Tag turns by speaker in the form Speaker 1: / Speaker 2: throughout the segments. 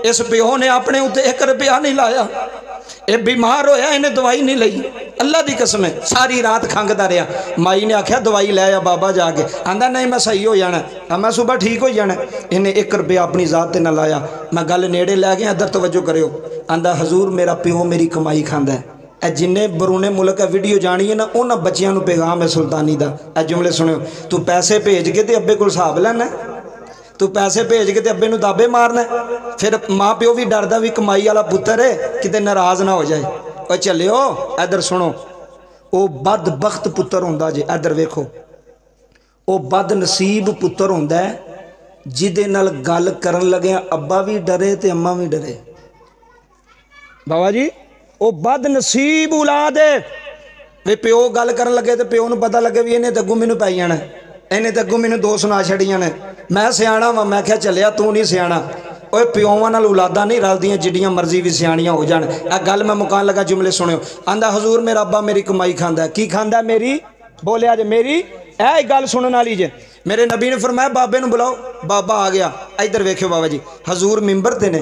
Speaker 1: इस प्यो ने अपने उत्ते 1 रुपया नहीं लाया। ये बीमार होया, इन्हें दवाई नहीं लई। अल्लाह की कसम है, सारी रात खंगदा रहा। माई ने आख्या दवाई लै आ बाबा जाके, आंदा नहीं मैं सही हो जाना, मैं सुबह ठीक हो जाना। इन्हें 1 रुपया अपनी जात ते ना लाया। मैं गल नेड़े लै गया, इधर तवज्जो करियो। आंदा हजूर मेरा प्यो मेरी कमाई खांदा है। ए जिन्ने बरूने मुल्क है वीडियो जानी है ना, उन्होंने बच्चों को पैगाम है सुल्तानी का। ए जुमले सुनियो, तू पैसे भेज के तो अब्बे को हिसाब लेना, तू पैसे भेज के तो अब्बे नूं दाबे मारना। फिर माँ प्यो भी डरदा भी कमाई वाला पुत्तर है किते नाराज ना हो जाए। और चलियो इधर सुनो, वो बदबख्त पुत्तर हुंदा जे। इधर वेखो, वो बदनसीब पुत्तर हुंदा है जिहदे नाल गल करन लगे अब्बा भी डरे ते अम्मा भी डरे। बाबा जी वो बदनसीब औलाद है वे, प्यो गल करन लगे तो प्यो नूं पता लगे भी इन्हें तो अगू मैनूं पाई जाना, इन्हें तो अगू मैनूं 2 सुना छड़ियां ने, मैं सियाणा वा। मैं क्या चलिया तू नहीं सियाणा। ओए प्योवां नाल औलादां नहीं रलदियां, जिड्डियां मर्जी भी सियाणियां हो जाण। आ गल मैं मुकान लगा, जुमले सुनियो। आंदा हजूर मेरा अब्बा मेरी कमाई खांदा। की खांदा? मेरी बोलिया जे मेरी। ऐ गल सुनन वाली जे। मेरे नबी ने फरमाया बाबे नूं बुलाओ। बाबा आ गया। इधर वेखियो बाबा जी, हजूर मिंबर ते ने,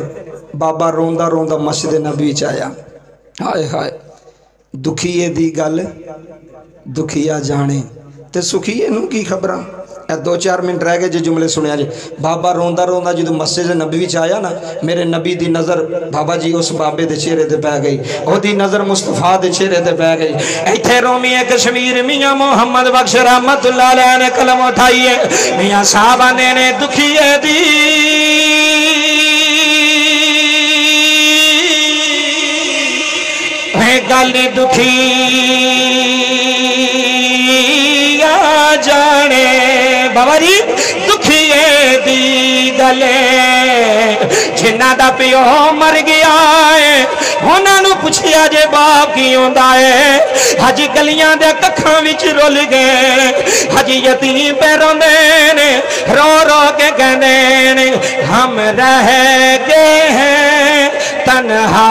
Speaker 1: बाबा रोंदा रोंदा मस्जिद नबी च आया। हाय हाय, दुखीए दी गल दुखिया जाने ते सुखीए नूं की खबरां। 2-4 मिनट रह गए जो जुमले सुनिया जी। बाबा रोंदा रोंदा जो मस्जिद नबी च आया ना, मेरे नबी दी नज़र बाबा जी उस बाबे दे चेहरे ते पै गई, ओदी नज़र मुस्तफा दे चेहरे ते पै गई। इत्थे रोमिए कश्मीर मियां मोहम्मद बख्श रहमतुल्लाह अलैह ने कलम उठाई है। मियां साहब आंदे ने दुखिए दी गल दुखी जाने। बाबा जी दुखिए दी गले जिन्ना दा प्यो मर गया है, उन्होंने पूछया जे बाप की होंदा है। हज गलियां दे कखां विच रुल गए, हज यतीम पे रोंदे ने, रो रो के कहंदे ने हम रह गए हैं तन्हा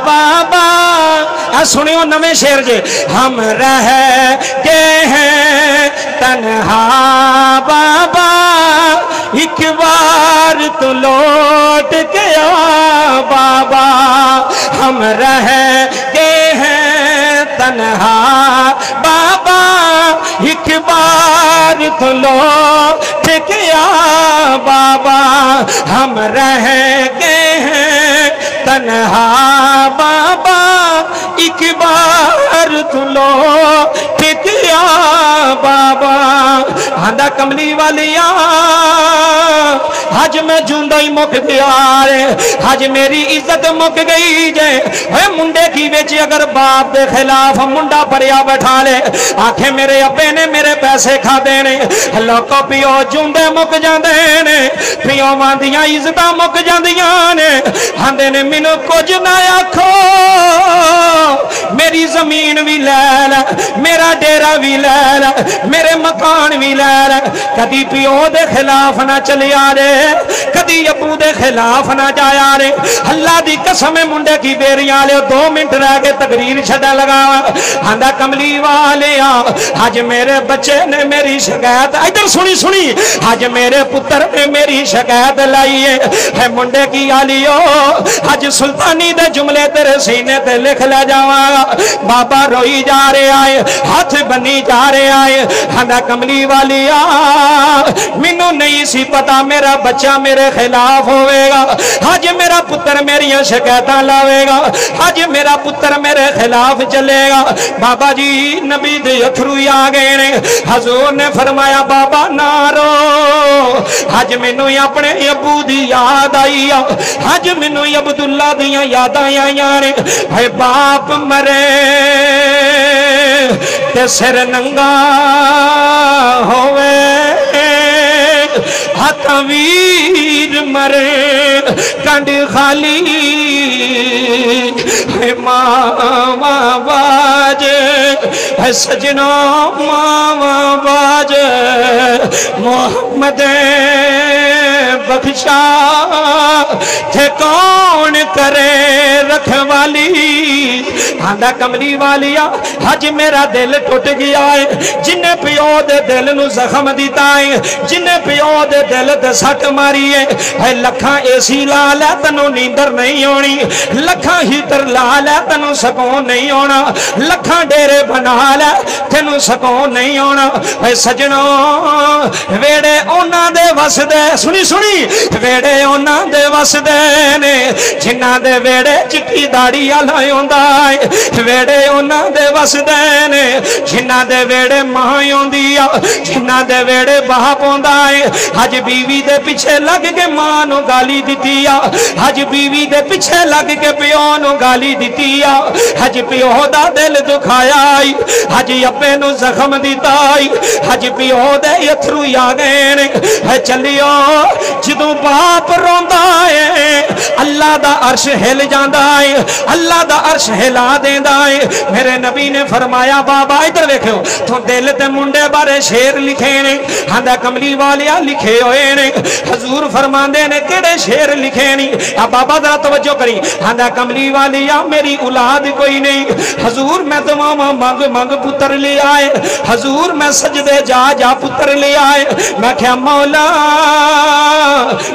Speaker 1: बाबा। सुनियो नवे शेर जे, हम रह गए हैं तन्हा बाबा, एक बार तो लौट के आ बाबा। हम रह गए हैं तन्हा बाबा, एक बार तो लौट के आ बाबा। हम रह गए हैं तन्हा बाबा, एक बार तो लौट के आ बाबा। आंदा कमली वालिया हज मैं जूंदा ही मुक गया रे, हज मेरी इज्जत मुक गई जे। मुंडे की बेच अगर बाप के खिलाफ मुंडा परिया बैठा ले, आखे मेरे अब्बे ने मेरे पैसे खा देने, लोको पियो जूंदे मुक जाते ने, पियोवां दियां इज्जत मुक जांदियां ने। आंदे ने मैनू कुछ ना आखो, मेरी जमीन भी ले लै, मेरा डेरा भी ले लै, मेरे मकान भी ले लै। कदी पियो दे खिलाफ ना चलिया रे, कदी अबू दे खिलाफ ना जाया रे। अल्लाह दी कसम है मुंडे की बेरियां ले 2 मिनट रह के तकरीर छड़ा लगा। आंदा कमली वाले आज मेरे बच्चे ने मेरी शिकायत, इधर सुनी सुनी, आज मेरे पुत्र ने मेरी शिकायत लाई है। मुंडे की आलियो आज सुल्तानी दे जुमले तेरे सीने ते लिख ले जावांगा। बाबा रोई जा रहे आए, हाथ बनी जा रहे आए। आंदा कमली वालिया मैनू नहीं सी पता मेरा बच्चा मेरे खिलाफ होवेगा, आज मेरा पुत्र मेरिया शिकायत लावेगा, आज मेरा पुत्र मेरे खिलाफ चलेगा। बाबा जी नबी दे अथरू आ गए ने। हजूर ने फरमाया बाबा ना रो, आज मैनू अपने अबू दी याद आई, आज मैनू अब्दुल्ला दियां यादां आईयां ने। है बाप मरे ते सिर नंगा होवे, हाथा वीर मरे कंड खाली। है मावा बाज, है सजना मावा बाज, मोहम्मद बख्शा थे कौन करे रखवाली। आंदा कमली वालिया हज मेरा दिल टुट गया है, जिन्हें प्यो दे दिल नू जख्म दिता है, जिन्हें प्यो दे दिल ते सट मारी है, लखा एसी ला लै तैनू नींदर नहीं आनी, लखा हीटर ला लै तैनू सकून नहीं आना, लखा डेरे बना लै तैनू सकून नहीं आना। सजनो वेड़े उन्हां दे वसदे, सुनी सुनी, वेड़े उन्हां दे वसदे ने जिन्हां दे वेड़े चिट्टी दाड़ी वाला आउंदा है, वेड़े उन्हां दे वसदे ने जिन्हां दे वेड़े मां आउंदी आ, जिन्हां दे वेड़े बाप आउंदा है। अज बीवी दे पिछे लग के मां नू गाली दिती आ, अज बीवी दे पिछे लग के प्यो नू गाली दिती आ, अज प्यो दा दिल दुखाया, अज अब्बे नू जख्म दिता, अज प्यो दे अथरू आ गए ने। चलियो जदों बाप रोंदा है अल्लाह दा अर्श हिल जांदा है, अल्लाह दा अर्श हिला देंदा है। मेरे नबी ने फरमाया बाबा इधर देखो तो दिल ते मुंडे बारे शेर लिखे ने, आंदा कमली वालिया लिखे होए ने। हजूर फरमांदे ने केड़े शेर लिखे नी, आ बाबा जरा तवज्जो करी, आंदा कमली वालिया मेरी औलाद कोई नहीं, हजूर मैं दुआवां मंग मंग पुत्र ले आए, हजूर मैं सजदे जा जा पुत्र ले आए। मैं क्या मौला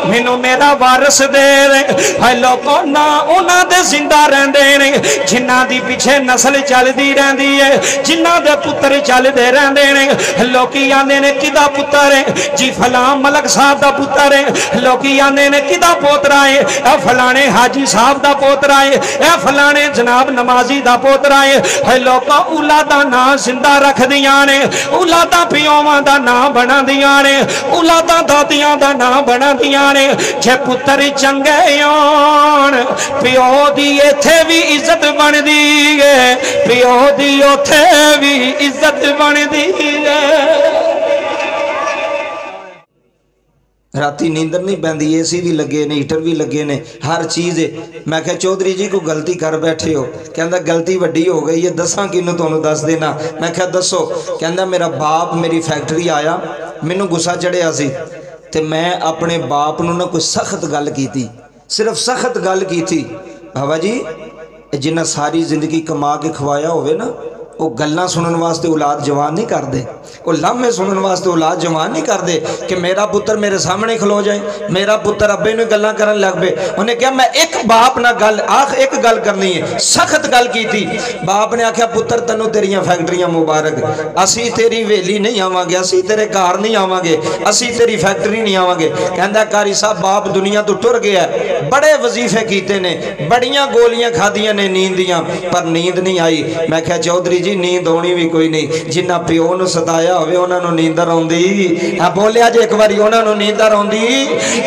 Speaker 1: मैनू मेरा वारस दे दे। लोगों ना उन्हां दे जिंदा रहंदे ने जिन्हां दी पिछे नस्ल चलदी रहंदी है, जिन्हां दे पुत्र चलदे रहंदे ने। लोकी आंदे ने किदा पुत्र है जी, फलां मलक साहब दा पुत्र है। लोकी आंदे ने किदा पोतरा है, ए फलाने हाजी साहब दा पोतरा है, ए फलाने जनाब नमाजी दा पोतरा है। लोकां औलादां नां जिंदा रख दियां ने, औलादां पियोवां दा नां बना दियां ने, औलादां दादियां दा नां बना दियां ने। जे पुत्र चंगे होण प्यो दी इत्थे भी इज्जत बनदी है, प्यो दी उत्थे भी इज्जत बनदी है। राती नींदर नहीं पैंदी, एसी भी लगे ने, हीटर भी लगे ने, हर चीज़ है। मैं क्या चौधरी जी को गलती कर बैठे हो, कहता गलती वड्डी हो गई है, दसा किनू तुहानू दस देना। मैं क्या दसो, कहता मेरा बाप मेरी फैक्ट्री आया, मैनू गुस्सा चढ़िया सी ते मैं अपने बाप नू ना कोई सख्त गल की, सिर्फ सख्त गल की थी। बाबा जी जिन्ना सारी जिंदगी कमा के खवाया होवे ना, वो गल्लां सुनने वास्ते औलाद जवान नहीं करते, वो लामे सुनने वास्ते औलाद जवान नहीं करते कि मेरा पुत्र मेरे सामने खलो जाए, मेरा पुत्र अब्बे नूं गल्लां करन लग पे। उन्हें कहा मैं एक बाप ना गल एक गल करनी है, सख्त गल की थी। बाप ने आख्या पुत्र तैनूं तेरियां फैक्ट्रियां मुबारक, असी तेरी वेली नहीं आवांगे, असी तेरे घर नहीं आवांगे, असी तेरी फैक्ट्री नहीं आवांगे। कहंदा कारी साहब बाप दुनिया तो टुर गया, बड़े वजीफे कीते ने, बड़ियां गोलियां खादियां ने नींद दियां, पर नींद नहीं आई। मैं क्या चौधरी जी नींद आनी भी कोई नहीं, जिन्ना प्यो नूं सताया होवे उन्हां नूं नींदर आउंदी। बोलिया जे एक बारी उन्हां नूं नींदर आउंदी।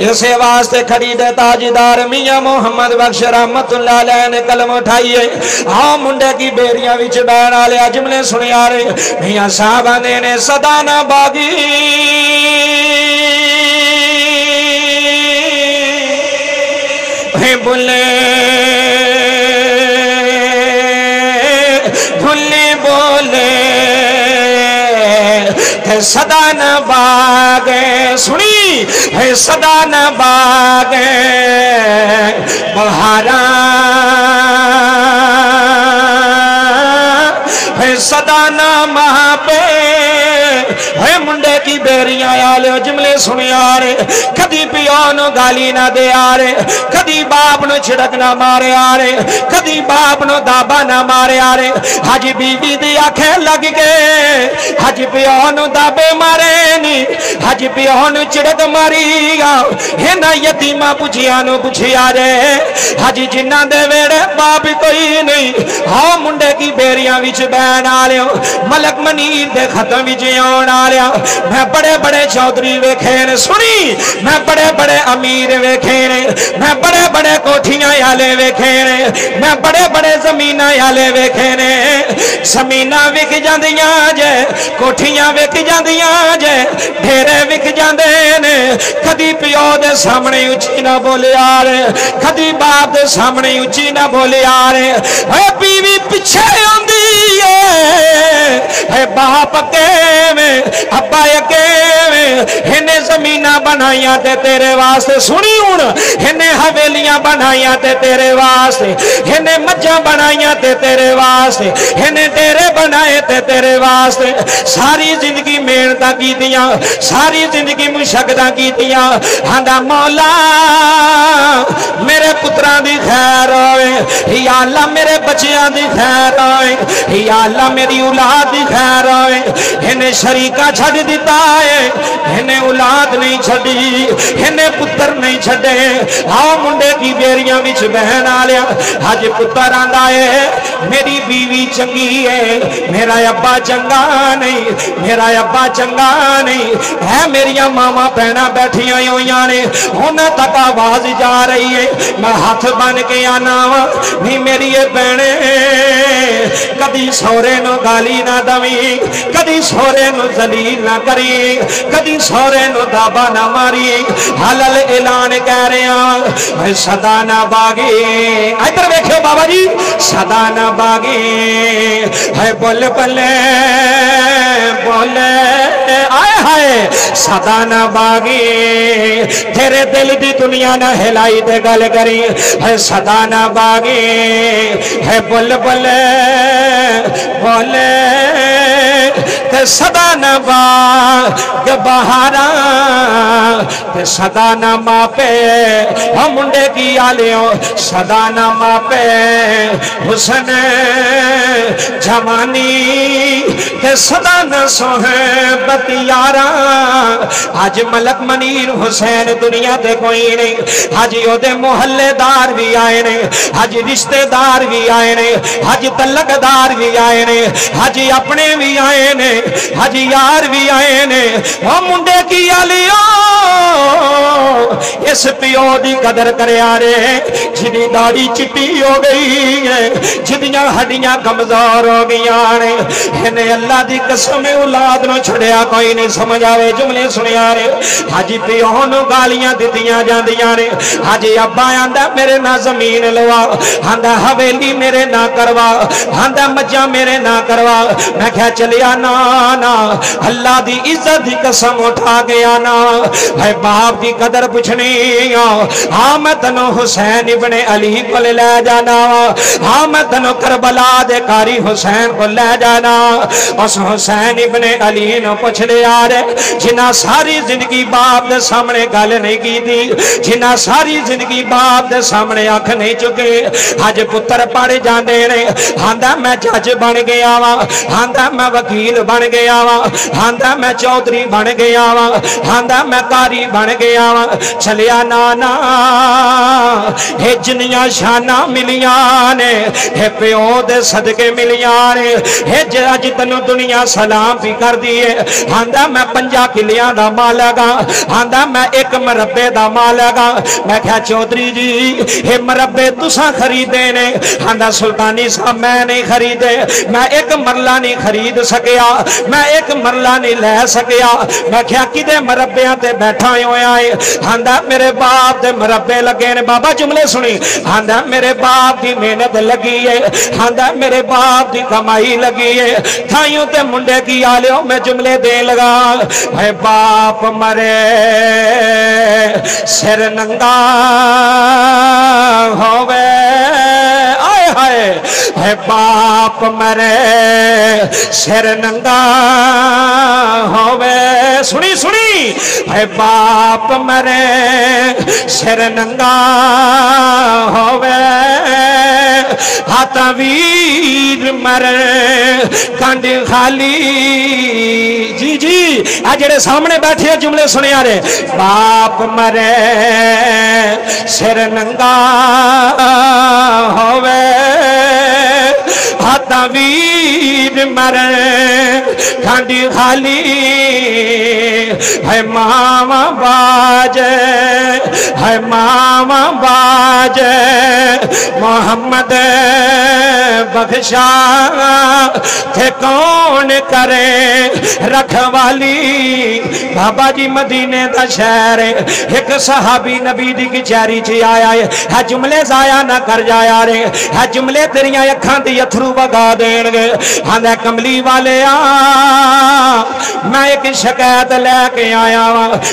Speaker 1: इसे वास्ते खरीदे ताजदार मियां मोहम्मद बख्श रहमतुल्लाह अलैह ने कलम उठाई है। हाँ मुंडे की बेरियां विच बैण वाले जुमले सुनिया रे मियां साहब आंदे ने सदा ना बागी बुले भुल्ली बोले सदा न बागे, सुनी है सदा न बागे बहारा है सदा न महापे है। मुंडे की बेरियां आले जुमले सुनिया रे, कदी पियो नु गाली ना दे आ रे, कदी बाप नु छिड़क ना मारे आ रे, कदी बाप नु दाबा ना मारे आ रे। हज बीवी दी आखे लग गए, हज पियो नु दाबे मारे नी, हज पियो नु छिड़क मारी है ना। यतीमा पुछिया नु पुछिया रे, हज जिन्ना दे वेड़े बाप कोई नहीं। हाँ मुंडे की बेरियां विच बैन आ रहे हो, मलक मनीर दे खत्म विच आउण आ रहा। मैं बड़े बड़े चौधरी वेखे ने, सुनी मैं बड़े बड़े अमीर वेखे ने, मैं बड़े बड़े कोठियां आले वेखे ने, मैं बड़े बड़े जमीना आले वेखे ने। जमीना विक जांदियां जे, कोठियां विक जांदियां जे, ढेरे विक जांदे ने। कदी पियो दे सामने उच्ची ना बोले आ रे, कदी बाप दे सामने उच्ची ना बोले आ रे। बीवी पिछे आंदी है बाप केवें अब्बा केवें इन्हें जमीना बनाइया ते तेरे वास्ते सुनी हुण इन्हें हवेलियां बनाइया ते तेरे वास्ते इन्हें मज्जां बनाइया ते तेरे वास्ते इन्हें डेरे बनाए ते तेरे वास्ते सारी जिंदगी मेहनत कीतियां सारी जिंदगी मुशक्कतां कीतियां आंदा मौला मेरे पुत्रां दी खैर होवे या अल्लाह मेरे बच्चियां दी खैर होवे या अल्लाह मेरी औलाद दी खैर होवे इन्हें शरीका छड्ड दिता है इन्हें औलाद नहीं छड्डी इन्हें पुत्र नहीं छड्डे आओ मुंडे की बेरियां विच बहन आलिया अज पुत्र आंदा है मेरी बीवी चंगी है मेरा अब्बा चंगा नहीं मेरा अब्बा चंगा नहीं है मेरिया मामा भैनां बैठियां होइयां ने उन्हां तक आवाज जा रही है मैं हाथ बन के आना वा भी मेरी भैणे कदी सौरे नु गाली ना दवी कदी सौरे नु जलील ना करी कदी सौरे नु दाबा ना मारी हलल ऐलान कह रहा मैं सदा ना बागी इधर देखियो बाबा जी सदा ना बागी है बोल बल्ले बोले आए हाय सदा ना बागी तेरे दिल दी दुनिया ना हिलाई ते गल करी है सदा ना बागी है बोल बोले बोले ते सदा ना बाग बहारा ते सदा ना मापे हम मुंडे की आलियो सदा ना मापे हुसन जवानी ते सदा न सोहबत यारा आज मलक मनीर हुसैन दुनिया ते कोई नहीं आज ओदे मोहल्लेदार भी आए ने आज रिश्तेदार भी आए ने आज तलकदार भी आए ने आज अपने भी आए ने आज यार भी आए ने ओ मुंडे की आलियो इस पियो दी कदर करया रे जिदी दाढ़ी चिट्टी हो गई है जिदियां हड्डियां कमजोर हो गई ने इन्हें अल्लाह दी कसम औलाद नु छड़िया कोई नहीं समझ आवे जुमले सुनिया रे हाजी पियो नु गालियां दितियां जांदियां ने हाजी अब्बा आंदा मेरे ना जमीन लवा आंदा हवेली मेरे ना करवा आंदा मज्जा मेरे ना करवा मैं क्या चलिया ना ना अल्लाह दी इज्जत दी कसम उठा के आना है बाप दी कदर पुछनी हाँ मैं तनु हुसैन इब्ने अली को ले जाना हाँ मैं तनु करबला दे कारी हुसैन को ले जाना उस हुसैन इब्ने अली ने पूछ लिया रे जिन्ना सारी जिंदगी बाप दे सामने गल नहीं की थी जिन्ना सारी जिंदगी बाप दे सामने अख नहीं चुके अज पुत्र पढ़ जाते ने आंदा मैं जज बन गया वा आंदा मैं वकील बन गया वा आंदा मैं चौधरी बन गया वा आंदा मैं कारी बन गया वा चलिया नाना हे जिन्नियां शाना मिलिया ने हे प्यो दे सदके मिलिया ने हे अज तैनू दुनिया सलाम भी कर दी है आंदा मैं 5 किलियां दा मालक हां आंदा मैं एक मरब्बे दा मालक हां मैं क्या चौधरी जी हे मरब्बे तुसां खरीदे ने आंदा सुल्तानी साहब मैं नहीं खरीदे मैं एक मरला नहीं खरीद सकिया मैं एक मरला नहीं ले सकिया मैं क्या किदे मरब्बियां ते बैठा होया है आंदा मेरे बाप दे मरब्बे लगे ने बाबा जुमले सुनी आंदा मेरे बाप की मेहनत लगी है आंदा मेरे बाप की कमाई लगी है थाइयों ते मुंडे की आलियो मैं जुमले दे लगा है बाप मरे सिर नंगा होवे आए हाय है बाप मरे सिर नंगा होवे सुनी सुनी है बाप मरे सिर नंगा होवे हाथा वीर मरे कंड खाली जी जी आ जेड़े सामने बैठे जुमले सुनिया रे बाप मरे सिर नंगा होवे हाथा वीर मरे कंड खाली ہے ماما باج ہے ماما باج محمد بخشا تھے کون کرے رکھوالی بابا جی مدینے دا شہر ایک صحابی نبی دی کچہری چ آیا ہے جملے ضائع نہ کر جایا رے ہے جملے تیریاں اکھاں دی اتھرو وگا دین گے ہاں کملی والے میں ایک شکایت لے کے آیا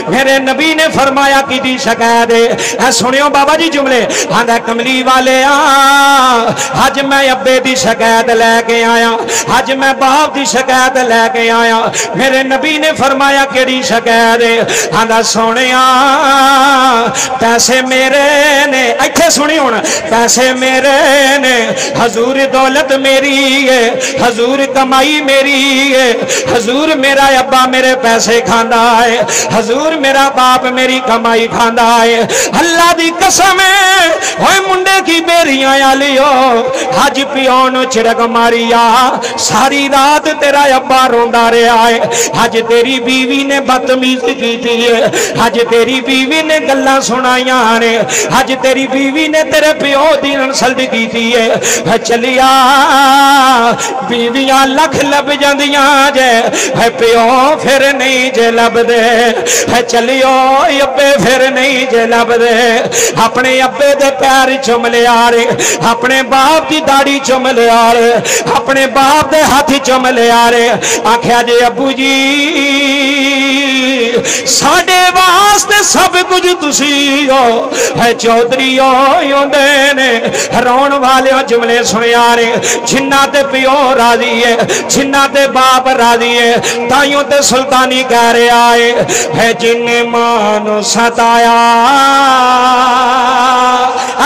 Speaker 1: میرے نبی نے فرمایا کی دی شکایت ہے سنیو بابا جی جملے ہاں کملی والے آج میں ابے دی شکایت لے کے آیا آج میں باپ دی شکایت لے کے آیا میرے نبی نے فرمایا کیڑی شکایت ہاں سونے پیسے میرے نے ایتھے سنی ہونا پیسے میرے نے حضور دولت میری ہے حضور کمائی میری ہے حضور میرا ابا میرے پیسے کھانا ہے حضور میرا باپ میری کمائی کھانا ہے اللہ دی قسم ہے ہوئے منڈے کی بیریاں آلیو حج پیونو چرک ماریا ساری رات تیرا ابا روندہ رہا ہے حج تیری بیوی نے بدتمیزی کی تھی حج تیری بیوی نے گلاں سنائیاں نے حج تیری بیوی نے تیرے پیو دی نسلد کی تھی چلیا بیویاں لکھ لب جاندیاں جے پیو پھر نہیں جے لب دے چلیو ابے پھر نہیں جے لب دے اپنے ابے دے پیر چم لے آ رہے اپنے باپ کی داڑھی چم لے آ رہے اپنے باپ دے ہاتھ چم لے آ رہے آکھیا جے ابو جی ساڑے واسطے سب کچھ تسی ہو ہے چودری ہو دینے رون والے جملے سنے آ رہے جنہ تے پیو راضی ہے جنہ تے باپ راضی ہے تائیوں تے سلطانی کہہ رہے آئے ہے جن مانو ستایا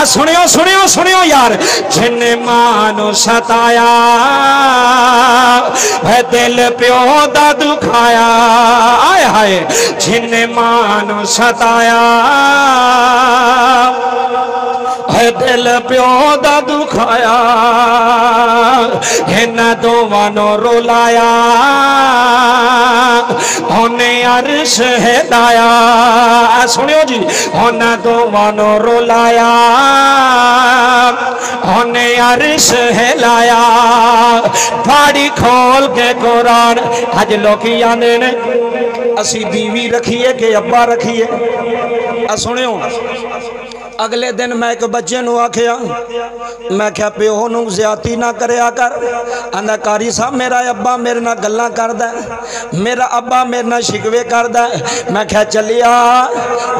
Speaker 1: سنیو سنیو سنیو یار جن مانو ستایا ہے دل پیو دا دکھایا آئے ہائے جن مانو ستایا ہے دل پیو دا دکھایا ہن دوانو رولایا ہونے عرش ہدایا سنیو جی ہن دوانو رولایا ہونے عرش ہلایا پھاڑی کھول کے قرآن آج لوکی آنے نے اسی بیوی رکھیے کہ ابا رکھیے سنیو اگلے دن میں ایک بچے نو آکھیا میں کہا پیو نو زیادتی نہ کریا کر اندھا کاری صاحب میرا ابا میرے نہ گلہ کر دے میرا ابا میرے نہ شکوے کر دے میں کہا چلیا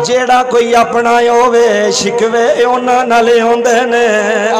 Speaker 1: جیڑا کوئی اپنا ہوئے شکوے اونا نہ لے ہوندے نے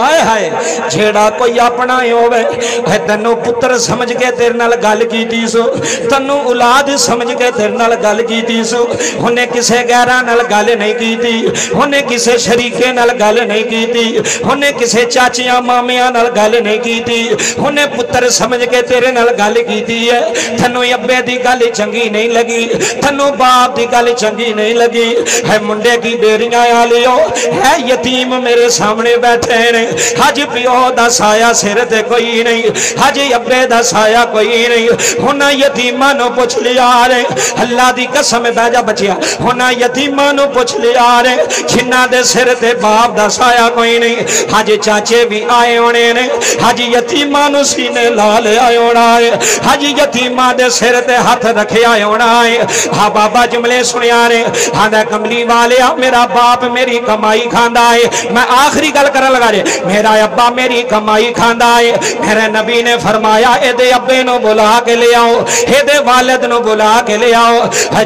Speaker 1: آئے ہائے جیڑا کوئی اپنا ہوئے تنو پتر سمجھ کے تیرے نال گل کی تیسو تنو اولاد سمجھ کے تیرے نال گل کی تیسو انہیں کسے غیرہ نال گل نہیں کی تھی انہیں کسے شریکے نال گل نہیں کی تھی انہیں کسے چاچیاں مامیاں نال گل نہیں کی تھی انہیں پتر سمجھ کے تیرے نال گل کی تھی ہے تھنو ابے دی گل چنگی نہیں لگی تھنو باپ دی گل چنگی نہیں لگی ہے منڈے کی بیریاں آلیو ہے یتیم میرے سامنے بیٹھے نے حج پیو دا سایہ سر تے کوئی نہیں حج ابے دا سایہ کوئی نہیں ہونا یتیمہ نو پوچھ لیا رہے اللہ دی قسم بیجا بچیا ہونا یتیمہ نو پوچھ لیا رہے چھنا دے سر تے باپ دا سایہ کوئی نہیں حج چاچے بھی آئے ہونے نے حج یتیمہ نو سینے لال آئے ہونا ہے حج یتیمہ دے سر تے ہاتھ رکھے آئے ہونا ہے ہاں بابا جملے سنیا رہے ہاں دے کملی والے میرا باپ میری کمائی کھاندہ ہے میں آخری گل کرنے لگا رہے میرا ابا میری کمائی کھاندہ ہے میرے نبی نے فرمایا اے دے ابے نو بلا کے لے آؤ اے دے والد نو بلا کے لے آؤ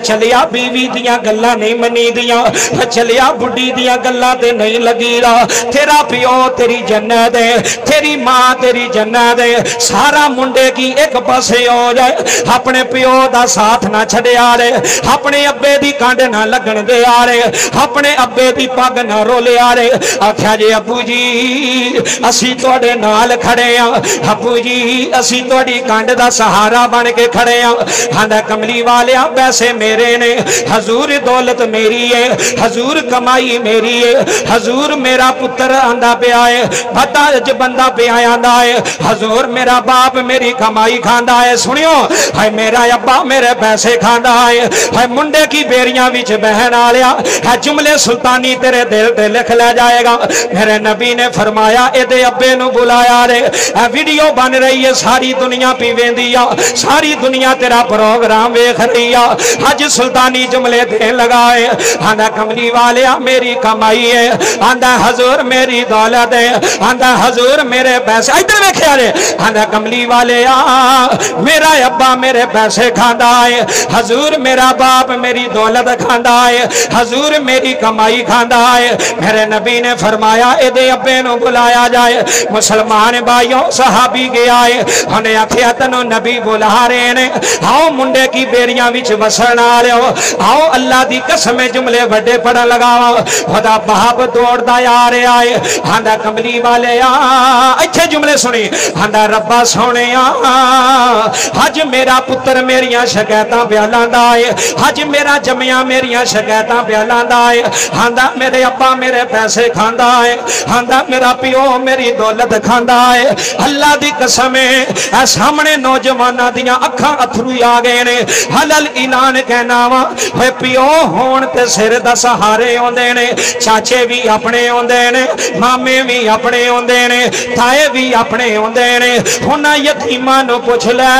Speaker 1: چلیا بیوی دیاں گلہ نہیں منی دیاں چلیا بڑی دیاں گلہ تے نہیں لگی رہا تیرا پیو تیری جنت ہے تیری ماں تیری جنت ہے سارا منڈے کی ایک پاسے ہو جائے اپنے پیو دا ساتھ نہ چھڑے آ رہے اپنے ابے دی کانڈ نہ لگن دے آ رہے اپنے ابے دی پاگ نہ رولے آ رہے آکھیا جے ابو جی اسی توڑے نال کھڑے ہیں ابو جی اسی توڑی کانڈ دا سہارا بن کے کھڑے ہیں ہاں کملی والے پیسے میرے نے حضور دولت میری ہے حضور کمائی میری है हजूर मेरा पुत्र आंदा पिया है पता च बंदा पिया आंदा है हजूर मेरा बाप मेरी कमाई खांदा है सुनियो है मेरा अब्बा मेरे पैसे खांदा है मुंडे की बेरियां विच बहन आ लिया है जुमले सुल्तानी तेरे दिल ते लिख ले जाएगा मेरे नबी ने फरमाया एदे अब्बे नु बुलाया रे वीडियो बन रही है सारी दुनिया पी वेंदी आ सारी दुनिया तेरा प्रोग्राम वेख रही आ अज सुल्तानी जुमले देन लगाए आंदा कमली वाले मेरी कमाई है आंदा हजूर मेरी दौलत है आंदा हजूर मेरे पैसे इधर वेख्या रे आंदा कमली वाले मेरा अब्बा मेरे पैसे खांदा है हजूर मेरा बाप मेरी दौलत खांदा है हजूर मेरी कमाई खांदा है मेरे नबी ने फरमाया एदे अब्बे नु बुलाया जाए मुसलमान भाइयों सहाबी गया है उन्हें आखिया तैनू नबी बुला रहे ने आओ मुंडे की बेरियां विच वसन आ लियो आओ अल्लाह दी कसम जुमले वड्डे पढ़न लगाओ खुदा बाप दौड़दा आ रहा है आंदा कमली वाले इत्थे जुमले सुनी आंदा रब्बा सोने अज मेरा पुत्र मेरियां शिकायतां पिया लांदा है अज मेरा जमिया मेरियां शिकायतां पिया लांदा है आंदा मेरे अब्बा मेरे पैसे खांदा है आंदा मेरा पिओ मेरी दौलत खांदा है अल्लाह दी कसम है सामने नौजवानां दियां अखां अथरू आ गए ने हलल ऐलान कहना वा होए पिओ होण ते सिर दा सहारे आउंदे ने चाचे भी अपने आउंदे ने मामे भी अपने आउंदे ने ताए भी अपने आउंदे ने उन्हां यतीमां नूं पुछ लै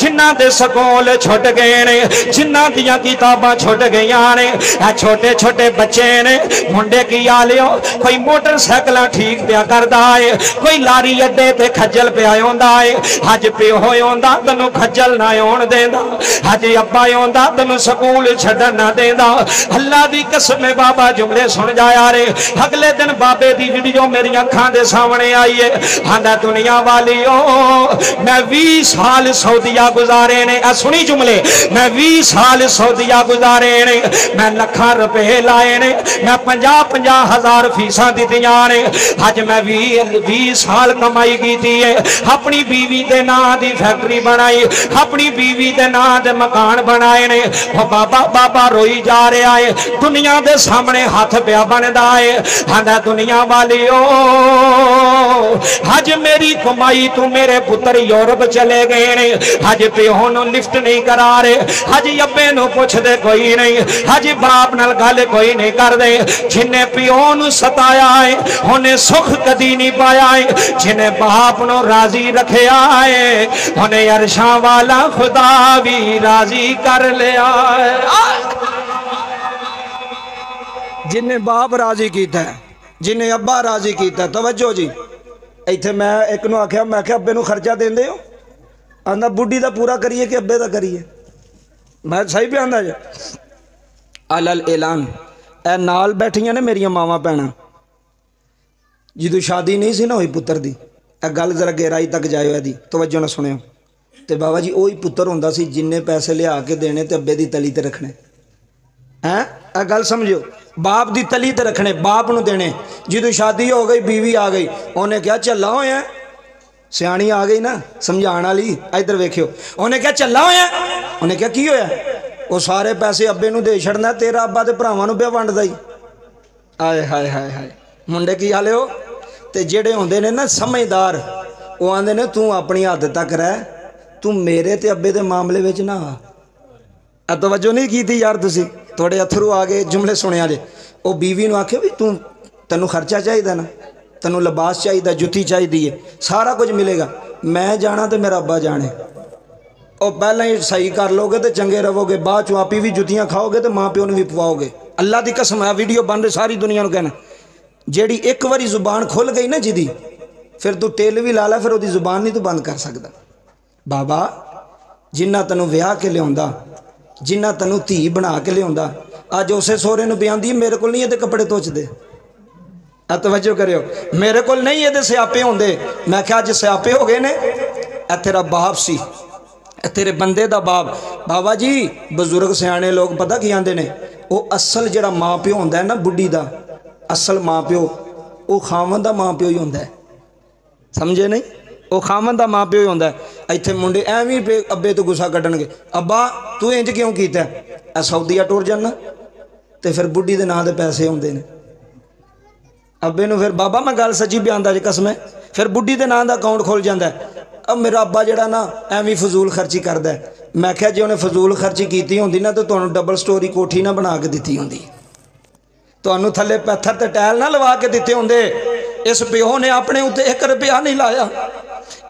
Speaker 1: जिन्हां दे स्कूल छुट गए ने जिन्हां दियां किताबां छुट गईयां ने छोटे छोटे बच्चे ने मुंडे की आ लियो कोई मोटरसाइकिलां ठीक पिया करदा है कोई लारी अड्डे ते खज्जल पिया आउंदा है अज पिओ आउंदा तैनूं खज्जल ना आउण देंदा अज अब्बा आउंदा तैनूं स्कूल छड्डण ना देंदा अल्लाह दी कसम बाबा जुमले सुन जाया रे अगले दिन बाबे दी वीडियो मेरी अखां दे सामने आई है आंदा दुनिया वालियो मैं 20 साल सऊदीया गुजारे ने सुनी जुमले मैं 20 साल सऊदीया गुजारे ने मैं लाखां रुपए लाए ने मैं 50-50 हज़ार फीसां दित्तियां ने अज मैं 20 साल कमाई कीती है अपनी बीवी दे नां दी फैक्ट्री बनाई अपनी बीवी दे नां दे मकान बनाए ने ओ बाबा बाबा रोई जा रहा है दुनिया दे सामने हाथ पिया बनदा है आंदा दुनिया वालियो अज मेरी कमाई तू मेरे पुत्र यूरोप चले गए ने अज पिओ नूं लिफ्ट नहीं करा रहे अज अब्बे नूं पुछदे कोई नहीं अज बाप नाल गल कोई नहीं करदे जिन्हें पिओ नूं सताया है उन्हें सुख कदी नहीं पाया है जिन्हें बाप नूं राजी रखिया है उन्हें अरशां वाला खुदा भी राजी कर लिया है जिन्हें बाप राजी कीता है जिन्हें अब्बा राजी कीता। तवज्जो जी इत्थे मैं एक नूं आख्या मैं आख्या अब्बे नूं खर्चा देंदे हो आंदा बुढ़ी दा पूरा करिए कि अब्बे दा करिए मैं सही पे आंदा जे अलल ऐलान ए नाल बैठियां ने मेरियां मावां भैणां जिदों शादी नहीं सी ना होई पुत्र दी ए गल जरा गहराई तक जाओ इहदी तवज्जो नाल सुनियो ते बाबा जी ओही पुत्र हुंदा सी जिन्ने पैसे लिया के देने ते अब्बे दी तली ते रखने हैं ए गल समझो बाप दी तली ते रखने बाप नूं देने जिदों शादी हो गई बीवी आ गई उन्हें क्या चला होया सियाणी आ गई ना समझाण वाली इधर वेखियो उन्हें क्या चला होया उन्हें क्या की होया वो सारे पैसे अब्बे नूं दे छड़ना तेरा अब्बा ते भरावां नूं पिया वंडदा ही आए हाय हाय हाय मुंडे की हाले हो ते जेड़े होंदे ने ना समझदार वो आंदे ने तू अपनी हद तक रह तू मेरे ते अब्बे दे मामले विच ना आ तवज्जो नहीं कीती यार तुसी थोड़े अथरू आ गए जुमले सुनिया जे वो बीवी नूं आखे भी तू तैनूं खर्चा चाहिए ना तैनूं लिबास चाहिए जुत्ती चाहिए सारा कुछ मिलेगा मैं जाना तो मेरा अब्बा जाने और पहले ही सही कर लोगे तो चंगे रहोगे बाद चो आप भी जुत्तियां खाओगे तो माँ प्यो नूं भी पवाओगे अल्लाह की कसम है वीडियो बन रही सारी दुनिया कहना जेड़ी एक बारी जुबान खुल गई ना जिदी फिर तू टेल भी ला ला फिर वो जुबान नहीं तू बंद कर सकता बाबा जिन्ना तैनूं विआह के लिया जिन्ना तैनूं धी बना के लिया अज उसे सोहरे नूं ब्यांदी मेरे को नहीं ये कपड़े धोचदे तवज्जो करियो मेरे को नहीं ये स्यापे होंदे मैं क्या अज स्यापे हो गए ने तेरा बाप सी तेरे बंदे दा बाप बाबा जी बजुर्ग सियाने लोग पता की आंदे ने वो असल जिहड़ा माँ प्यो होंदा है ना बुढ़ी दा असल माँ प्यो वो खावन दा माँ प्यो ही होंदा है समझे नहीं वो खावन दा माँ प्यो ही होंदा है इत्थे मुंडे एवें अब्बे तो गुस्सा कड्डणगे अब्बा तू इंज क्यों कीता सऊदीया टुर जाना तो फिर बुढ़ी दे नां दे पैसे आउंदे ने अब्बे नूं फिर बाबा मैं गल सच्ची बयानदा जी कसम है, फिर बुढ़ी दे नाम दा अकाउंट खोल जांदा है। अब मेरा अब्बा जिहड़ा ना एवें फजूल खर्ची करदा है। मैं क्या जे उन्हें फजूल खर्ची कीती होंदी ना तो तुहानूं डबल स्टोरी कोठी ना बना के दित्ती होंदी, तुहानूं थल्ले पत्थर ते टैल ना लवा के दित्ते होंदे। इस प्यो ने अपने उत्ते 1 रुपया नहीं लाया।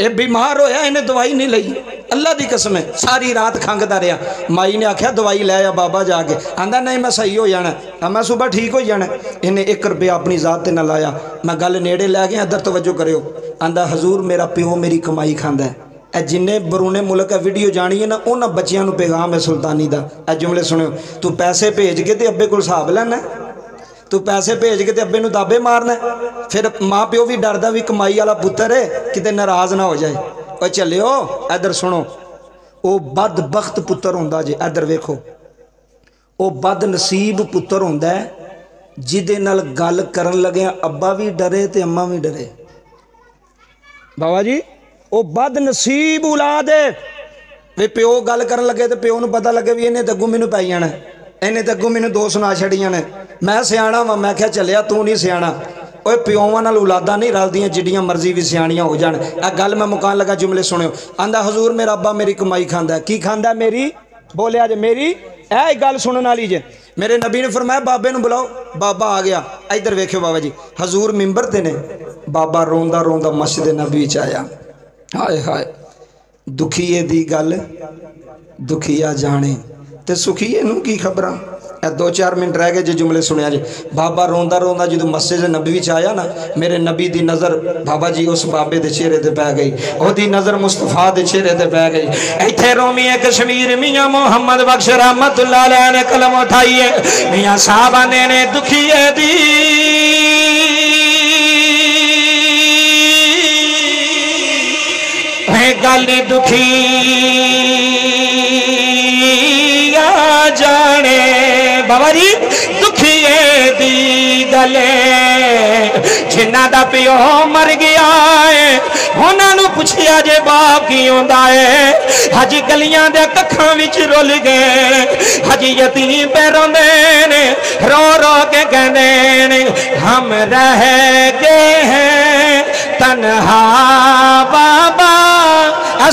Speaker 1: ये बीमार होया, इन्हें दवाई नहीं लई, अल्लाह दी कसम है सारी रात खंगदा रहा। माई ने आख्या दवाई लै आ बाबा जाके, आंदा नहीं मैं सही हो जाना, मैं सुबह ठीक हो जाना। इन्हें 1 रुपया अपनी जात ते ना लाया। मैं गल नेड़े लै गया, इधर तवज्जो करियो। आंदा हजूर मेरा प्यो मेरी कमाई खांदा है। ए जिन्ने बरूने मुल्क है वीडियो जानी है ना, उन्होंने बच्चों को पैगाम है सुल्तानी का। ए जुमले सुनियो, तू पैसे भेज के ते अब्बे को हिसाब लेना, तू पैसे भेज के ते अब्बे नूं दाबे मारना, फिर माँ प्यो भी डरदा भी कमाई वाला पुत्तर है किते नाराज ना हो जाए। और चलियो इधर सुनो, वो बदबख्त पुत्तर होंदा जे, इधर वेखो, वो बद नसीब पुत्तर होंदा है जिदे नाल गल करन लगे अब्बा भी डरे ते अम्मा भी डरे। बाबा जी वो बद नसीब औलाद है वे, प्यो गल करन लगे तो प्यो नूं पता लगे भी इन्हें तो अग्गों मैनूं पै जाना, इन्हें तो अग्गों मैनूं 2 सुना छड़ियां ने, मैं सियाणा वा। मैं क्या चलिया तू नहीं सियाणा। ओए प्योवां नाल औलादां नहीं रलदियां, जिड्डियां मर्जी भी सियाणियां हो जाण। आ गल मैं मुकान लगा, जुमले सुनियो। आंदा हजूर मेरा अब्बा मेरी कमाई खांदा है। की खांदा है? मेरी बोलिया जे मेरी। ऐ गल सुनन वाली जे। मेरे नबी ने फरमाया बाबे नूं बुलाओ, बाबा आ गया। इधर वेखियो बाबा जी, हजूर मिंबर ते ने, बाबा रोंदा रोंदा मस्जिद नबी च आया। हाय हाय, दुखीए दी गल दुखिया जाने ते सुखीए नूं की खबरां। 2-4 मिनट रह गए जो जुमले सुनिया जी। बाबा रोंदा रोंदा जो मस्जिद नबी च आया ना, मेरे नबी दी नज़र बाबा जी उस बाबे दे चेहरे ते पै गई, ओदी नज़र मुस्तफा दे चेहरे ते पै गई। इत्थे रोमिए कश्मीर मियां मोहम्मद बख्श रहमतुल्लाह अलैह ने कलम उठाई है। मियां साहब आंदे ने दुखिए दी गल दुखी जाने। बाबा जी दुखिए दी गले जिन्ना दा प्यो मर गया है, उन्होंने पूछया जे बाप की आंदा है, हज गलियां दे कखां विच रुल गए, हज यतीम पे रोंदे ने, रो रो के कहंदे ने हम रह गए हैं तन्हा बाबा।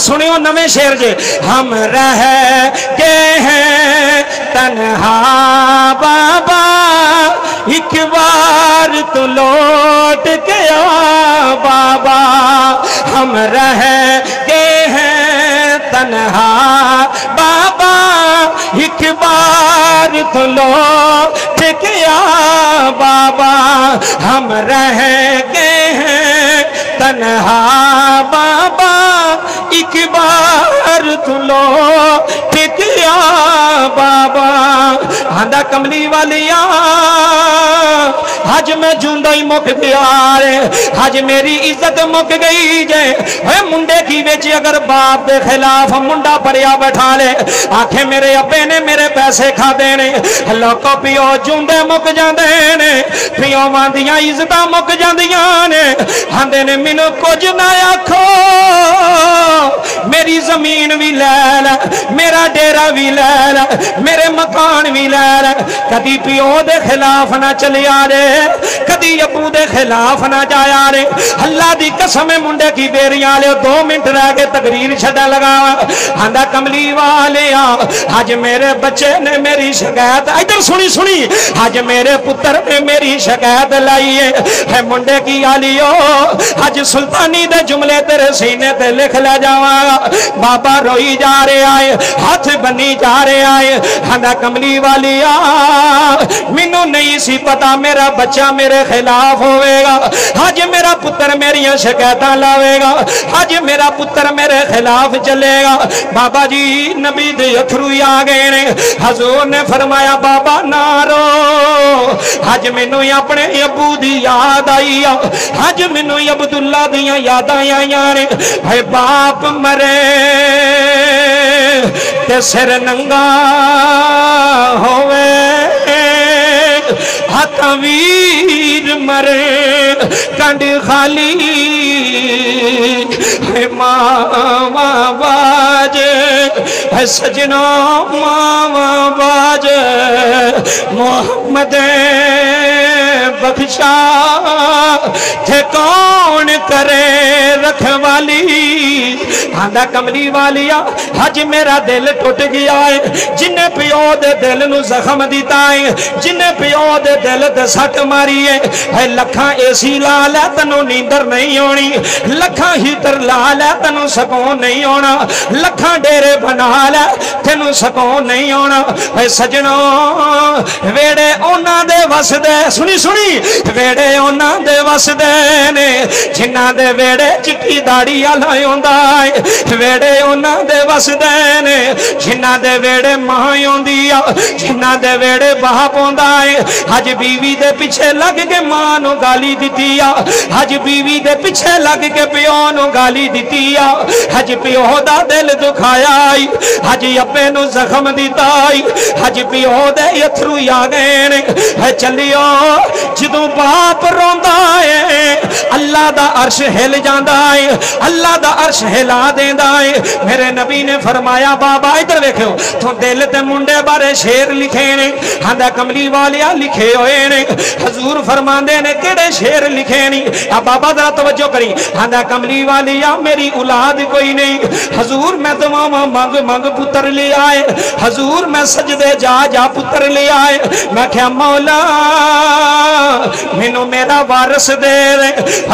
Speaker 1: सुनियो नवे शेर जे, हम रह गए हैं तन्हा बाबा, एक बार तो लौट गया बाबा। हम रह गए हैं तन्हा बाबा, एक बार तो लौट गया बाबा। हम रह गए हैं तन्हा बाबा, एक बार तो लौट गया बाबा। आंदा कमली वालिया हज मैं जूंदा ही मुक गया रे, हज मेरी इज्जत मुक गई जे। मुंडे की बेच अगर बाप के खिलाफ मुंडा परिया बैठा ले, आखे मेरे अब्बे ने मेरे पैसे खादे ने, लोको पियो जूंदे मुक जाते ने, पियोवां दियां इज्जत मुक जांदियां ने। आंदे ने मैनू कुछ ना आखो, मेरी जमीन भी ले लै, मेरा डेरा भी ले लै, मेरे मकान भी ले लै। कदी पियो दे खिलाफ ना चलिया रे, कदी अबू दे खिलाफ ना जाया रे। अल्लाह दी कसम मुंडे की बेरियां ले 2 मिनट रह के तकरीर छड़ा लगा। आंदा कमली वाले आज मेरे बच्चे ने मेरी शिकायत, इधर सुनी सुनी, आज मेरे पुत्र ने मेरी शिकायत लाई है मुंडे की आलियो। आज सुल्तानी दे जुमले तेरे सीने ते लिख ले जावांगा। बाबा रोई जा रहे आए, हाथ बनी जा रहे आए। आंदा कमली वालिया मैनू नहीं सी पता मेरा बच्चा मेरे खिलाफ होवेगा, आज मेरा पुत्र मेरिया शिकायत लावेगा, आज मेरा पुत्र मेरे खिलाफ चलेगा। बाबा जी नबी दे अथरू आ गए ने। हजूर ने फरमाया बाबा ना रो, आज मैनू अपने अबू दी याद आई, आज मैनू अब्दुल्ला दियां यादां आईयां ने। भाई बाप मरे ते सिर नंगा होवे, हाथ वीर मरे कंड खाली। मावा बाज اے سجنو ماوا باج محمد بخشا تھے کون کرے رکھوالی آندا کملی والیا حج میرا دل ٹوٹ گیا ہے جن پیو دے دل نو زخم دیتا ہے جن پیو دے دل تے سٹ ماری ہے اے لکھاں اے سی لا لے تنو نیندر نہیں ہونی لکھاں ہیٹر لا لے تنو سکون نہیں ہونا لکھاں ڈیرے بنا لے تنو سکون نہیں ہونا اے سجنو ویڑے اونا دے وس دے سنی سنی ویڑے اونا دے وس دے نے جنہ دے ویڑے چٹی داڑی آلائی ہوندائی ویڑے اونا دے وس دے نے جنہ دے ویڑے ماں ہوندیا جنہ دے ویڑے باپ ہوندائی حج بیوی دے پیچھے لگ کے ماں نو گالی دیتیا حج بیوی دے پیچھے لگ کے پیو نو گالی دیتیا حج پیو دا دل دکھایا حج اپنے نو زخم دیتائی حج پیو دے یتھرو یا گئے ہے چلیو جدوں باپ روندا ہے اللہ دا عرش ہل جاندا ہے اللہ دا عرش ہلا دیندا ہے میرے نبی نے فرمایا بابا ادھر ویکھو تو دل تے منڈے بارے شیر لکھے نے ہاندا کملی والیا لکھے ہوئے نے حضور فرماندے نے کیڑے شیر لکھے نہیں اب بابا ذرا توجہ کری ہاندا کملی والیا میری اولاد کوئی نہیں حضور میں دعا مانگ مانگ پتر لے آئے حضور میں سجدے جا جا پتر لے آئے میں کہا مولا مینوں میرا وارث دے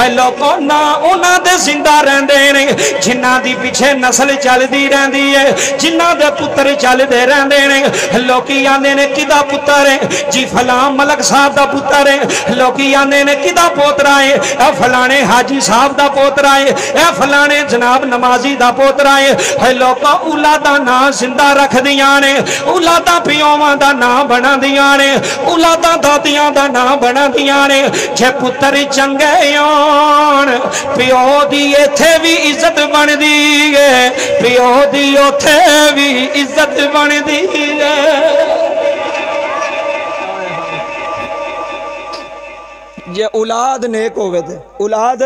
Speaker 1: اے لوگوں نا انہاں دے زندہ رہندے نے جنہاں دی پیچھے نسل چل دی رہندی ہے جنہاں دے پتر چل دے رہندے نے لوکی آندے نے کدا پتر ہے جی فلاں ملک صاحب دا پتر ہے لوکی آندے نے کدا پوترا ہے اے فلانے حاجی صاحب دا پوترا ہے اے فلانے جناب نمازی دا پوترا ہے اے لوکا اولاداں نام زندہ رکھ دیاں نے اولاداں پیوواں دا نام بنا دیاں نے اولاداں دادیاں دا نام بنا دیاں نے جے پتر چنگے ہون پیو دی ایتھے بھی عزت بن دی ہے پیو دی اوتھے بھی عزت بن دی ہے جے اولاد نیک ہوئے تھے اولاد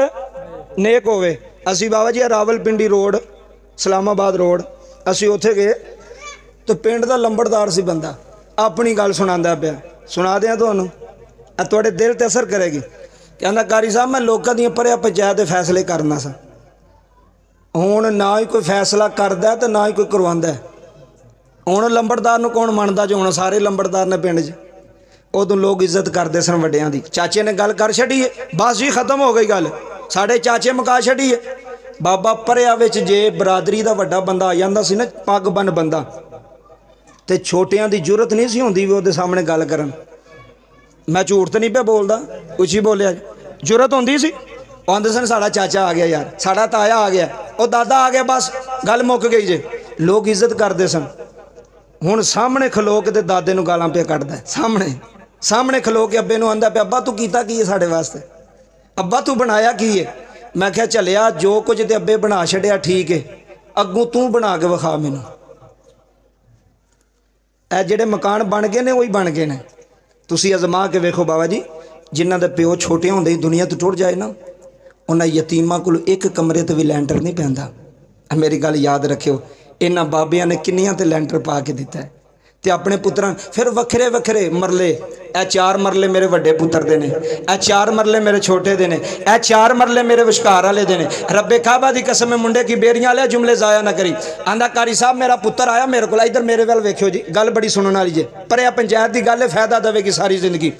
Speaker 1: نیک ہوئے اسی بابا جی راول پنڈی روڈ اسلام آباد روڈ اسی اوتھے گئے تو پنڈ دا لمبڑدار سی بندہ اپنی گل سناندا پیا سنا دیاں تانوں تواڈے دل تے اثر کرے گی کہندا قاری صاحب میں لوکاں دیاں پریا پنچایت دے فیصلے کرنا سا ہن نہ ہی کوئی فیصلہ کردا تے نہ ہی کوئی کرواندا ہن لمبڑدار نوں کون مندا جو ہن سارے لمبڑدار نے پنڈ 'چ ادوں لوگ عزت کرتے سن وڈیاں دی چاچے نے گل کر چھڈی ہے بس جی ختم ہو گئی گل ساڈے چاچے مکا چھڈی ہے بابا پریا وچ جے برادری دا وڈا بندہ آ جاندا سی نا پگ بن بندہ تے چھوٹیاں دی جرت نہیں سی ہوندی وہ دے سامنے گل کرن میں جھوٹ تے نہیں پہ بولدا کچھ ہی بولیا جرت ہوندی سی آندے سن ساڈا چاچا آ گیا یار ساڈا تایا آ گیا او دادا آ گیا بس گل مک گئی جے لوگ عزت کرتے سن ہن سامنے کھلو کے تے دادے نوں گالاں پہ کڈدا ہے سامنے کھلو کے ابے نوں آندا پیا ابا تو کیتا کی ہے ساڈے واسطے ابا تو بنایا کی ہے میں کہا چلیا جو کچھ تے ابے بنا چھڈیا ٹھیک ہے اگوں تو بنا کے وکھا مینوں اے جڑے مکان بن گئے نے وہی بن گئے نے تسی ازما کے ویکھو بابا جی جنہاں دے پیو چھوٹے ہوندے ہی دنیا تو ٹر جائے نا انہاں یتیماں کول ایک کمرے تے بھی لینٹر نہیں پیندا میری گل یاد رکھیو انہاں بابیاں نے کنیاں تے لینٹر پا کے دیتا ہے تے اپنے پتراں پھر وکھرے وکھرے مرلے اے 4 مرلے میرے وڈے پتر دے نے اے 4 مرلے میرے چھوٹے دے نے اے 4 مرلے میرے وشکار والے دے نے رب کعبہ دی قسم منڈے کی بیریاں لے جملے ضائع نہ کری آندا قاری صاحب میرا پتر آیا میرے کول ادھر میرے ول ویکھو جی گل بڑی سنن والی جے پریا پنچایت دی گل فائدہ دے گی ساری زندگی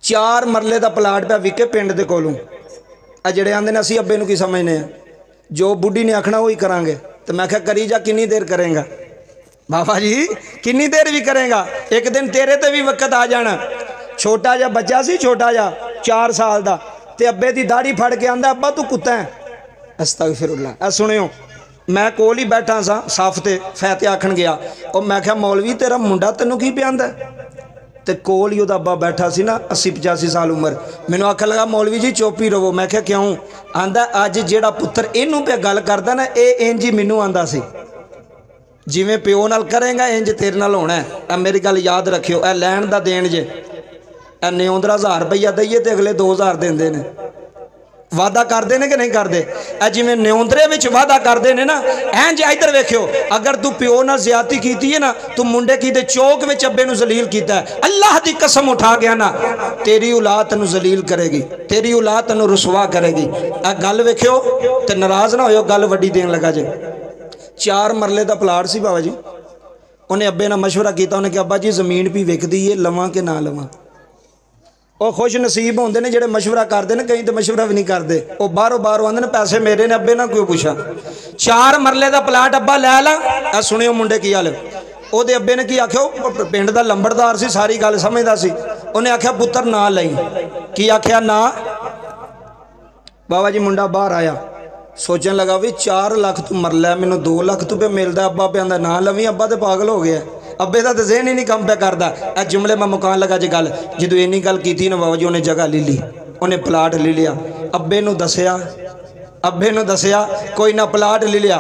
Speaker 1: 4 مرلے دا پلاٹ پہ وکے پنڈ دے کولوں اے جڑے آندے نے اسی ابے نوں کی سمجھنے ہیں جو بڈھی نے آکھنا وہی کران گے تے میں کہا کری جا کنی دیر کریں گا بابا جی کنی دیر بھی کریں گا ایک دن تیرے تے بھی وقت آ جانا چھوٹا جا بچہ سی چھوٹا جا 4 سال دا تے ابے دی داڑھی پھڑ کے آندا ابا تو کتا ہے استغفر اللہ اے سنیو میں کول ہی بیٹھا سا صاف تے فاتحہ آکھن گیا اور میں کہا مولوی تیرا منڈا تینوں کی پیاندا تے کول ہی او دا ابا بیٹھا سی نا 80-85 سال عمر مینوں آکھن لگا مولوی جی چپ ہی رہو میں کہا کیوں آندا اج جیڑا پتر اینوں پہ گل کردا نا اے انج ہی مینوں آندا سی جی میں پیو نال کریں گا انج تیرے نال ہونا ہے اے میری گل یاد رکھیو اے لین دا دین جے اے 9000 روپیہ دئیے تے اگلے 2000 دیندے نے वादा करते हैं कि नहीं करते? जिमें न्योंदरे विच वादा करते हैं ना, इंज इधर वेखियो, अगर तू प्यो नाल ज़्यादती कीती है ना, तू मुंडे की दे चौक विच अब्बे नूं जलील कीता है, अल्लाह दी कसम उठा गया ना, तेरी औलाद तैनूं जलील करेगी, तेरी औलाद तैनूं रुसवा करेगी। आ गल वेखियो ते नाराज़ ना होयो, गल वड्डी देन लगा जे। 4 मरले दा प्लाट सी बाबा जी, उन्हें अब्बे नाल मशवरा किया, उन्हें कहा अब्बा जी ज़मीन भी विकदी है, लवां कि ना लवां? वो खुश नसीब होंगे ने जेडे मशवरा करते हैं, कई तो मशवरा भी नहीं करते, वो बाहरों आते हैं पैसे मेरे ने, अब्बे ना क्यों पूछा। 4 मरले का प्लाट अब्बा लै ला। सुनियो मुंडे की गल, ਉਹਦੇ अब्बे ने की आख्या, पिंड का लंबड़दार सी, सारी गल समझदा सी, उन्हें आख्या पुत्र ना लई। की आख्या ना? बाबा जी मुंडा बाहर आया, सोचन लगा भी 4 लाख तू मरला, मैनू 2 लाख तू पे मिलता, अब्बा पे आंदा ना लवी, अब्बा तो पागल हो गया, अब्बे का तो ज़हन ही नहीं काम पे करता। ए जुमले मैं मुकान लगा जी गल, जो इन्नी गल की ना बाबा जी उन्हें जगह ले ली, उन्हें प्लाट ले लिया, अब्बे नूं दसिया, अब्बे नूं दसिया, कोई ना प्लाट ले लिया,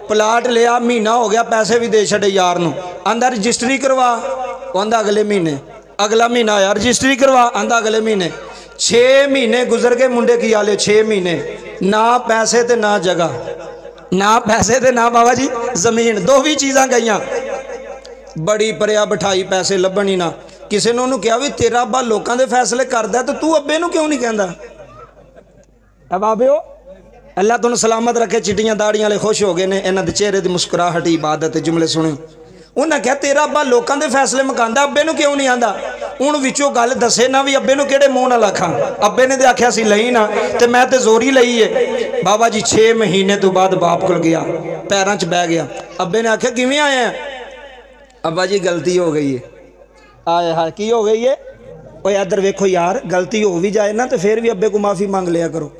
Speaker 1: प्लाट लिया, महीना हो गया, पैसे भी दे छड़े यार नूं, आंदा रजिस्ट्री करवा, आंदा अगले महीने, अगला महीना आया रजिस्ट्री करवा, आंदा अगले महीने, 6 महीने गुजर गए मुंडे की हाले, 6 महीने, ना पैसे ते ना जगह, ना पैसे ते ना बाबा जी जमीन, 2 भी चीज़ां गईयां। बड़ी परिया बिठाई, पैसे लभण ही ना। किसी ने उन्होंने कहा भी तेरा अब्बा लोगों के फैसले करता, तो तू अब्बे नूं क्यों नहीं कहता? बाबे अल्लाह तुहानूं सलामत रखे, चिट्टियां दाड़ियां वाले खुश हो गए ने, इन्हां दे चेहरे की मुस्कुराहट इबादत। जुमले सुने, उन्हें कहा तेरा अब्बा लोगों के फैसले मकांदा, अब्बे नूं क्यों नहीं आंदा? हुण विचों गल दसे ना भी अब्बे नूं किहड़े मूँह नाल आखां, अब्बे ने तो आख्या सी लई ना, तो मैं तो जोरी लई है। बाबा जी 6 महीने तो बाद बाप कोल गया, पैरों च बह गया, अब्बे ने आख्या किवें आया? अब्बा जी गलती हो गई है। आए हाय की हो गई है? ओए इधर वेखो यार, गलती हो भी जाए ना तो फिर भी अब्बे को माफ़ी मांग लिया करो,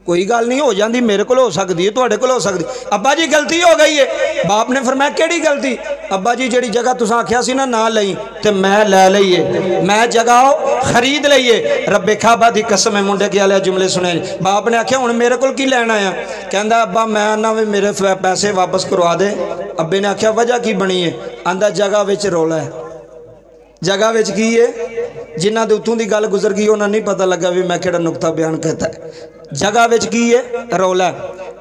Speaker 1: कोई गल नहीं, हो जाती, मेरे को हो सकती है, तुहाडे कोल हो सकती। अब्बा जी गलती हो गई है। बाप ने फरमाया केड़ी गलती? अब्बा जी जिहड़ी जगह तुसां आख्या सी ना लई, तो मैं लै लई है, मैं जगह खरीद लई है, रब्बे काबा दी कसम है। मुंडे के वाले जुमले सुने। बाप ने आख्या हुण मेरे कोल की लैण आया? कहंदा अब्बा मैं ना भी मेरे पैसे वापस करवा दे। अब्बे ने आख्या वजह की बनी है? आंदा जगह विच रौला है। जगह विच की है? जिन्हां दे उत्तों दी गल गुजर गई उन्हां नहीं पता लगा भी मैं किहड़ा नुकता बयान करता है। जगह विच की है? रौला।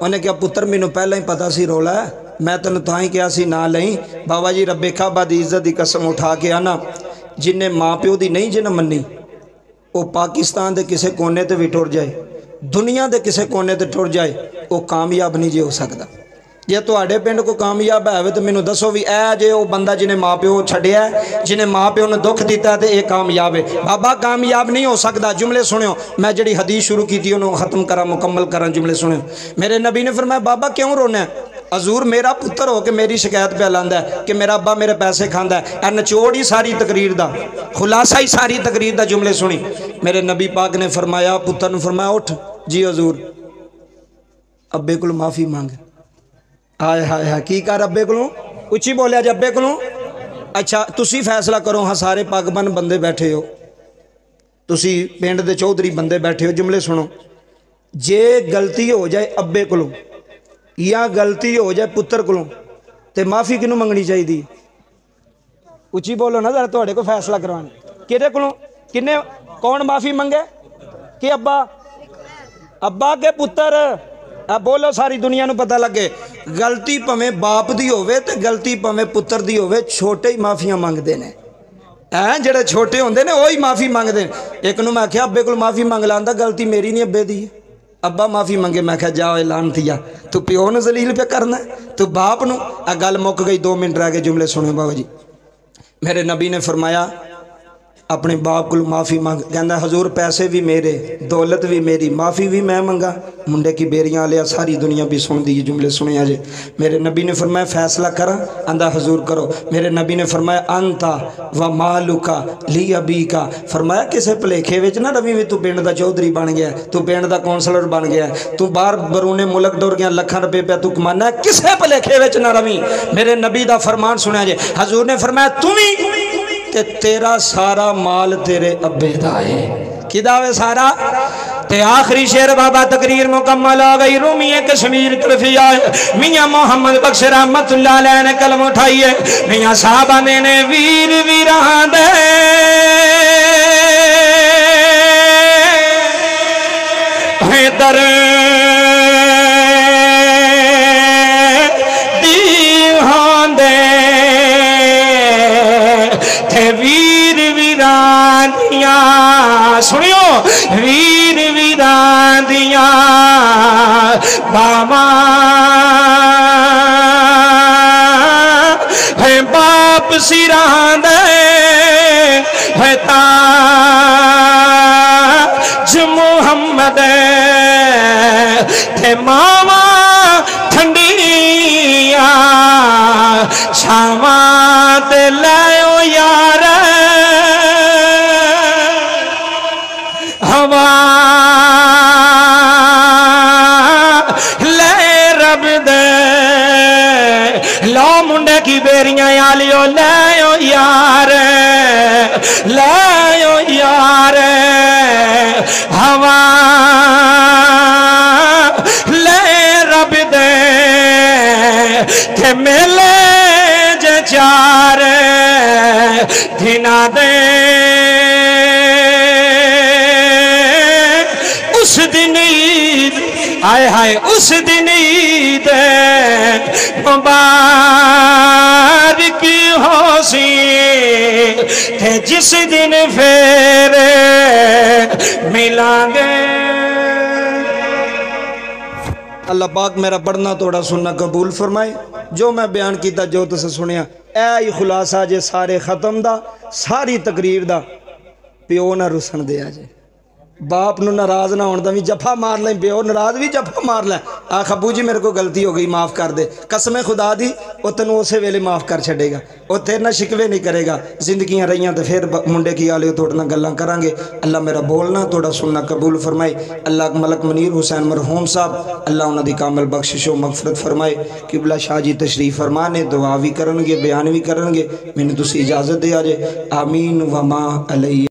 Speaker 1: उन्हें कहा पुत्र मैनूं पहला ही पता सी रौला है, मैं तैनूं तां ही कहा सी ना लई। बाबा जी रब्बे काबा दी इज्जत की कसम उठा के आना, जिन्हें माँ प्यो की नहीं जिन्हें मनी, वो पाकिस्तान के किसी कोने ते भी टुर जाए, दुनिया के किसी कोने ते टुर जाए, वो कामयाब नहीं जे हो सकता। जे तुहाडे पिंड को कामयाब है तो मैनूं दसो भी ऐ जे वो बंदा जिन्हें माँ प्यो छड्डिया, जिन्हें माँ प्यो ने दुख दिता तो ये कामयाब है। बाबा कामयाब नहीं हो सकता। जुमले सुनियो, मैं जी हदीस शुरू की थी उन्होंने खत्म करा, मुकम्मल करा। जुमले सुनियो, मेरे नबी ने फरमाया बाबा क्यों रोना है? हजूर मेरा पुत्र हो के मेरी शिकायत पे लांदा है कि मेरा अब्बा मेरे पैसे खांदा है। ए निचोड़ ही सारी तकरीर दा, खुलासा ही सारी तकरीर दा। जुमले सुनी, मेरे नबी पाक ने फरमाया, पुत्र ने फरमाया उठ जी हजूर अब्बे को माफ़ी मांग। हाय हाय हाय की कर अब्बे को? उच्ची बोलिया जी अब्बे को। अच्छा तुसी फैसला करो, हाँ सारे पगबन बंदे बैठे हो, तुसी पिंड दे चौधरी बंदे बैठे हो। जुमले सुनो, जे गलती हो जाए अब्बे को या गलती हो जाए पुत्र को, तो माफ़ी किनू मंगनी चाहिए? उच्ची बोलो ना जरा, तुहाडे को फैसला करवाना किहदे कोलों? किन्ने कौन माफ़ी मंगे? कि अब्बा? अब्बा के पुत्र? अब बोलो सारी दुनिया नूं पता लगे। गलती भावें बाप दी होवे ते गलती भावें पुत्र दी होवे, छोटे ही माफ़ियां मंगते हैं। ऐ जेड़े छोटे होंदे ने वही माफ़ी मंगते हैं। एक नूं मैं आख्या अब्बे को माफ़ी मंग लांदा, गलती मेरी नहीं अब्बे दी। अब्बा माफ़ी मंगे, मैं क्या जाओ लानतिया, तू प्यो नूं जलील पे करना, तू बाप नूं। आ गल मुक गई, 2 मिनट रह गए। जुमले सुनो बाबा जी, मेरे नबी ने फरमाया अपने बाप को माफ़ी मांग। कहना हजूर पैसे भी मेरे, दौलत भी मेरी, माफ़ी भी मैं मंगा। मुंडे की बेरियां लिया, सारी दुनिया भी सुन दी। जुमले सुने अजे। मेरे नबी ने फरमाया फैसला करा? आंदा हजूर करो। मेरे नबी ने फरमाया अंता व मालुका ली अबी का। फरमाया किसी भुलेखे विच ना रवी, तू पिंड का चौधरी बन गया, तू पिंड का कौंसलर बन गया, तू बाहर बरूने मुल्क डोर गया, लाखां रुपये पे तू कमाना, किसी भुलेखे विच ना रवी। मेरे नबी का फरमान सुनिया जे। हजूर ने फरमाया तू भी ते तेरा सारा माल तेरे अब्बे दा है। किदा वे सारा? ते आखिरी शेर बाबा तकरीर मुकम्मल हो गई। रूमी कश्मीर तरफ आए मियाँ मोहम्मद बख्श रहमतुल्लाह अलैह ने कलम उठाई है। मियाँ साहबा ने वीर वीरां दे حیدر دیہان دے تھے ویر ویران دیاں سنیو ویر ویران دیاں باما ہے باپ سیران دے ہے تاج محمد تھے ماما ٹھنڈیاں چھاواں تے لائیو یار ہوا لے رب دے لو منڈے کی بیریاں آلیو لائیو یار لائیو یار ہوا لے رب دے کہ ملے جے چار دھنا دے اس دن عید آئے ہائے اس دن عید مبارک ہو سی تھے جس دن پھر ملیں گے اللہ پاک میرا پڑھنا توڑا سننا قبول فرمائے جو میں بیان کیتا جو تسے سنیا اے خلاصہ جے سارے ختم دا ساری تقریر دا پیو نہ رسن دے آجے باپ نو ناراض نہ ہونے دا بھی جفا مار لیں پیو ناراض بھی جفا مار لیں آخ ابو جی میرے کو غلطی ہو گئی معاف کر دے قسم خدا دی وہ تنو اسے ویلے معاف کر چھڑے گا وہ تیر نہ شکوے نہیں کرے گا زندگیاں رہیاں تو پھر منڈے کی آلے توڑنا گلہ کرانگے اللہ میرا بولنا توڑا سننا قبول فرمائے اللہ ملک منیر حسین مرحوم صاحب اللہ انہوں دی کامل بخشش و مغفرت فرمائے قبلہ شاہ جی تشریف فرمانے دعا بھی کرنگے بیان بھی کرنگے میں نے تسی اجازت دے آجے آمین وما علیہ